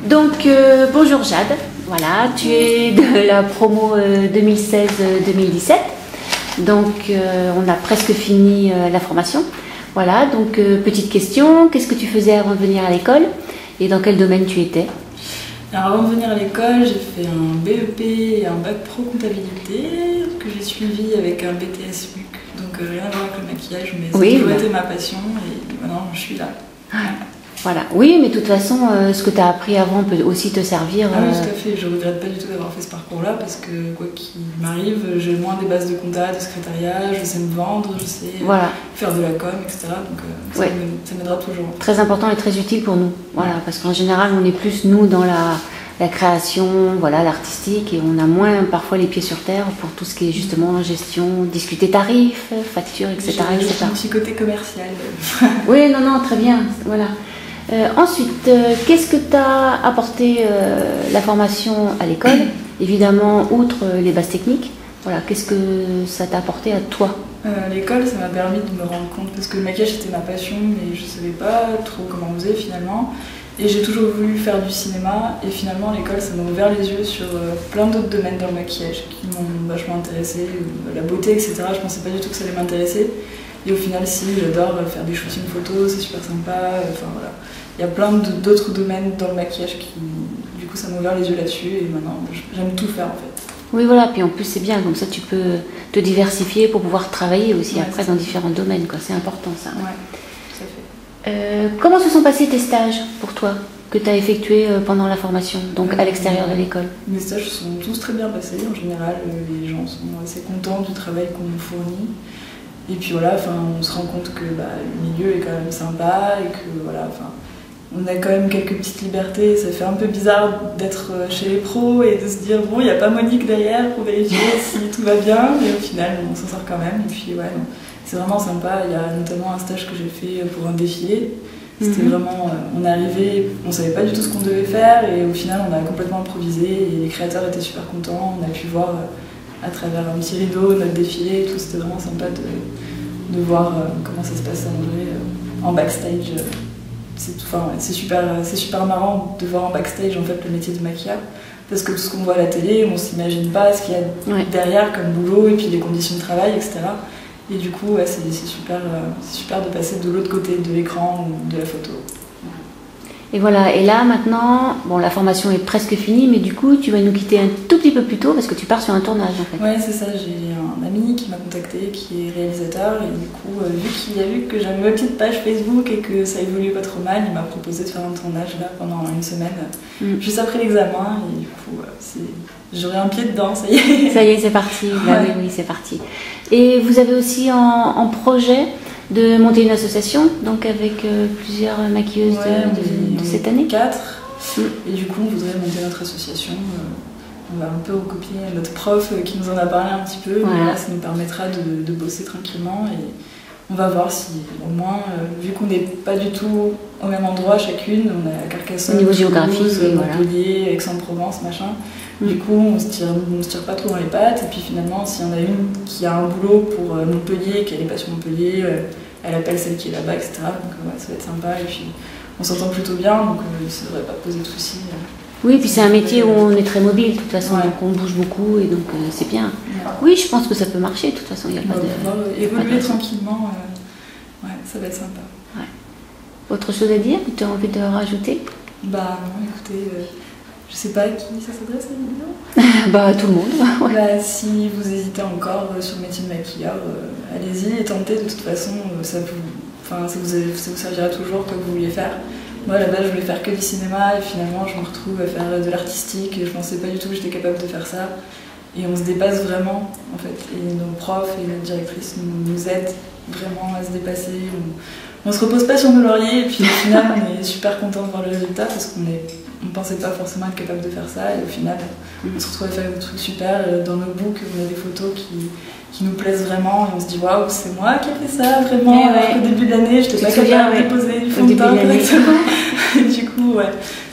Donc, bonjour Jade, voilà, tu es de la promo 2016-2017, donc on a presque fini la formation. Voilà, donc petite question, qu'est-ce que tu faisais avant de venir à l'école et dans quel domaine tu étais? Alors avant de venir à l'école, j'ai fait un BEP et un bac pro comptabilité que j'ai suivi avec un BTS MUC, donc rien à voir avec le maquillage, mais ça a toujours été ma passion et maintenant je suis là. Voilà, oui, mais de toute façon, ce que tu as appris avant peut aussi te servir. Ah oui, tout à fait, je ne regrette pas du tout d'avoir fait ce parcours-là parce que quoi qu'il m'arrive, j'ai moins des bases de compta, de secrétariat, je sais me vendre, je sais faire de la com, etc. Donc ça m'aidera toujours. Très important et très utile pour nous, voilà, parce qu'en général, on est plus, nous, dans la création, voilà, l'artistique, et on a moins parfois les pieds sur terre pour tout ce qui est justement gestion, discuter tarifs, factures, etc. J'ai un petit côté commercial. Oui, non, très bien, voilà. Ensuite, qu'est-ce que t'a apporté la formation à l'école? Évidemment, outre les bases techniques, voilà, qu'est-ce que ça t'a apporté à toi? L'école, ça m'a permis de me rendre compte, parce que le maquillage c'était ma passion, mais je ne savais pas trop comment on faisait finalement. Et j'ai toujours voulu faire du cinéma, et finalement l'école, ça m'a ouvert les yeux sur plein d'autres domaines dans le maquillage qui m'ont vachement intéressée, la beauté, etc. Je pensais pas du tout que ça allait m'intéresser. Et au final, si, j'adore faire des shootings photos, c'est super sympa, enfin voilà. Il y a plein d'autres domaines dans le maquillage qui, du coup, ça m'a ouvert les yeux là-dessus et maintenant, j'aime tout faire en fait. Oui, voilà, puis en plus c'est bien, comme ça tu peux te diversifier pour pouvoir travailler aussi après dans différents domaines, quoi. C'est important ça. Ouais, tout à fait. Comment se sont passés tes stages pour toi, que tu as effectués pendant la formation, donc à l'extérieur de l'école? Mes stages sont tous très bien passés, en général, les gens sont assez contents du travail qu'on nous fournit. Et puis voilà, on se rend compte que le milieu est quand même sympa et que voilà, on a quand même quelques petites libertés. Ça fait un peu bizarre d'être chez les pros et de se dire bon, il n'y a pas Monique derrière pour vérifier si tout va bien, mais au final on s'en sort quand même. Et puis ouais, c'est vraiment sympa. Il y a notamment un stage que j'ai fait pour un défilé. C'était vraiment, on est arrivé, on savait pas du tout ce qu'on devait faire et au final on a complètement improvisé et les créateurs étaient super contents. On a pu voir à travers un petit rideau notre défilé et tout. C'était vraiment sympa de voir comment ça se passe en backstage. C'est super marrant de voir en backstage en fait le métier de maquilleur, parce que tout ce qu'on voit à la télé, on s'imagine pas ce qu'il y a derrière comme boulot et puis les conditions de travail, etc. Et du coup, c'est super de passer de l'autre côté de l'écran ou de la photo. Et voilà, et là maintenant, bon, la formation est presque finie, mais du coup tu vas nous quitter un tout petit peu plus tôt parce que tu pars sur un tournage en fait. Ouais, c'est ça, j'ai un ami qui m'a contacté, qui est réalisateur, et du coup, vu qu'il a vu que j'avais ma petite page Facebook et que ça évoluait pas trop mal, il m'a proposé de faire un tournage là pendant une semaine, juste après l'examen, et du coup, j'aurai un pied dedans, ça y est. Ça y est, c'est parti, oui, c'est parti. Et vous avez aussi en projet de monter une association, donc avec plusieurs maquilleuses de cette année? 4. Et du coup, on voudrait monter notre association. On va un peu recopier notre prof qui nous en a parlé un petit peu. Mais là, ça nous permettra de bosser tranquillement. Et on va voir si, au moins, vu qu'on n'est pas du tout au même endroit chacune, on est à Carcassonne, au niveau géographique, Montpellier, Aix-en-Provence, machin. Du coup, on se tire pas trop dans les pattes. Et puis finalement, s'il y en a une qui a un boulot pour Montpellier, qui n'est pas sur Montpellier, elle appelle celle qui est là-bas, etc. Donc ça va être sympa. Et puis on s'entend plutôt bien, donc ça ne devrait pas poser de soucis. Oui, puis c'est un métier où on est très mobile, de toute façon, donc on bouge beaucoup, et donc c'est bien. Oui, je pense que ça peut marcher, de toute façon, il n'y a pas de... Évoluer tranquillement, ça va être sympa. Ouais. Autre chose à dire que tu as envie de rajouter? Non, écoutez... je sais pas à qui ça s'adresse la vidéo. À tout le monde. Si vous hésitez encore sur le métier de maquilleur, allez-y et tentez. De toute façon, ça vous servira toujours quoi que vous vouliez faire. Moi, à la base, je voulais faire que du cinéma et finalement, je me retrouve à faire de l'artistique et je pensais pas du tout que j'étais capable de faire ça. Et on se dépasse vraiment, en fait. Et nos profs et notre directrice nous aident vraiment à se dépasser. On se repose pas sur nos lauriers et puis au final, on est super content de voir le résultat parce qu'on pensait pas forcément être capable de faire ça et au final on se retrouve à faire des trucs super. Dans nos books on a des photos qui nous plaisent vraiment et on se dit waouh, c'est moi qui ai fait ça vraiment, alors qu'au début de l'année j'étais pas capable de déposer du fond de teint correctement. Et du coup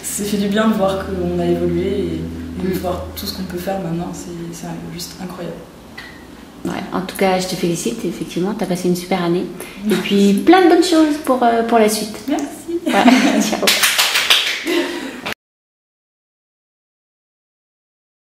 ça fait du bien de voir qu'on a évolué et de voir tout ce qu'on peut faire maintenant, c'est juste incroyable. Ouais, en tout cas, je te félicite, effectivement, tu as passé une super année. Et puis, plein de bonnes choses pour la suite. Merci. Ciao.